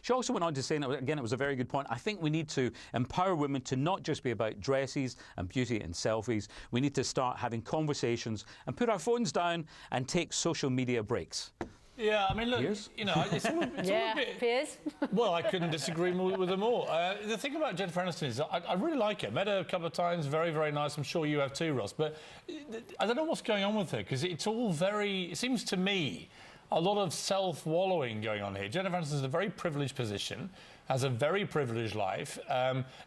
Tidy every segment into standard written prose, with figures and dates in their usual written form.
She also went on to say, and again, it was a very good point, I think we need to empower women to not just be about dresses and beauty and selfies. We need to start having conversations and put our phones down and take social media breaks. Yeah, I mean, look, Piers? you know, it's all a bit... Piers? Well, I couldn't disagree more with them all. The thing about Jennifer Aniston is I really like her. Met her a couple of times, very, very nice. I'm sure you have too, Ross. But I don't know what's going on with her, because it's all very... It seems to me a lot of self-wallowing going on here. Jennifer Aniston is in a very privileged position, has a very privileged life,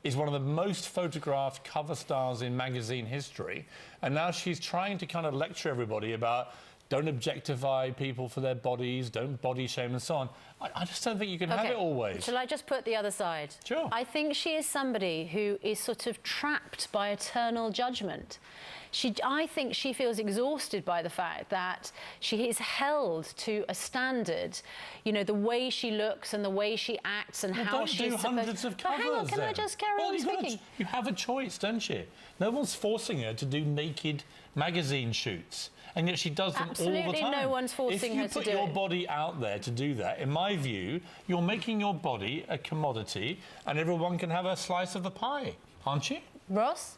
is one of the most photographed cover stars in magazine history, and now she's trying to kind of lecture everybody about don't objectify people for their bodies, don't body shame and so on. I just don't think you can have it always. Shall I just put the other side? Sure. I think she is somebody who is sort of trapped by eternal judgment. I think she feels exhausted by the fact that she is held to a standard, you know, the way she looks and the way she acts and how she's supposed to... hundreds of covers. Hang on, can I just carry on speaking? You have a choice, don't you? No one's forcing her to do naked magazine shoots, and yet she does them all the time. Absolutely no one's forcing her to do it. If you put your body out there to do that, in my view, you're making your body a commodity, and everyone can have a slice of the pie, aren't you? Ross?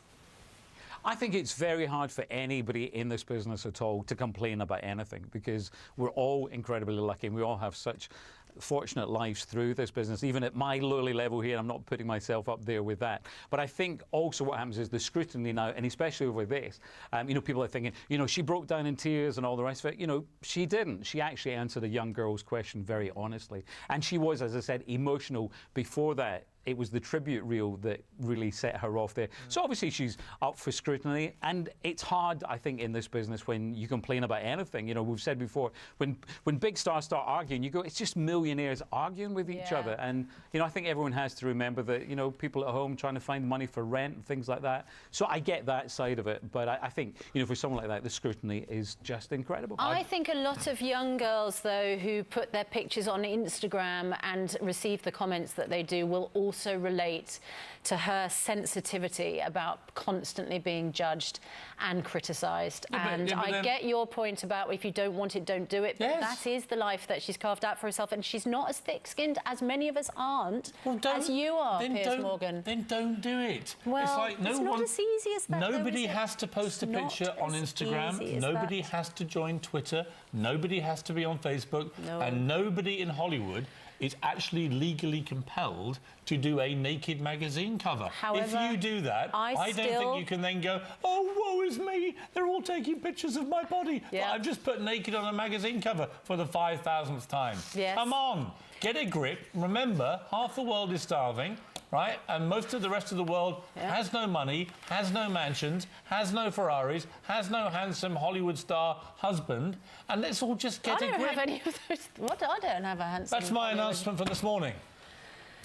I think it's very hard for anybody in this business at all to complain about anything, because we're all incredibly lucky and we all have such fortunate lives through this business. Even at my lowly level here, I'm not putting myself up there with that. But I think also what happens is the scrutiny now, and especially over this, you know, people are thinking, you know, she broke down in tears and all the rest of it. You know, she didn't. She actually answered a young girl's question very honestly. And she was, as I said, emotional before that. It was the tribute reel that really set her off there. So obviously she's up for scrutiny, and it's hard, I think, in this business when you complain about anything. You know, we've said before, when big stars start arguing, you go, it's just millionaires arguing with each other. And, you know, I think everyone has to remember that, you know, people at home trying to find money for rent and things like that. So I get that side of it, but I think, you know, for someone like that, the scrutiny is just incredible. I think a lot of young girls, though, who put their pictures on Instagram and receive the comments that they do will also relate to her sensitivity about constantly being judged and criticised. I get your point about if you don't want it, don't do it, but that is the life that she's carved out for herself, and she's not as thick-skinned as many of us aren't, as you are, Piers Morgan. Then don't do it. Well, it's like it's not as easy as that. Nobody has to post a picture on Instagram. Nobody has to join Twitter. Nobody has to be on Facebook. And nobody in Hollywood is actually legally compelled to do a naked magazine cover. However, if you do that, I don't think you can then go, oh, woe is me, they're all taking pictures of my body. But I've just put naked on a magazine cover for the 5,000th time. Come on, get a grip. Remember, half the world is starving, right? And most of the rest of the world has no money, has no mansions, has no Ferraris, has no handsome Hollywood star husband, and let's all just get a grip. I don't have any of those. What? I don't have a handsome... That's my announcement for this morning.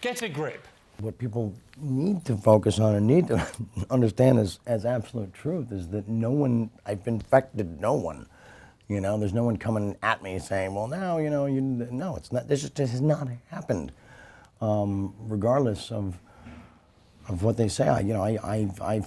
Get a grip. What people need to focus on and need to understand as absolute truth is that no one, I've infected no one. You know, there's no one coming at me saying, well, now, you know, no, it's not, this has not happened. Regardless of what they say, I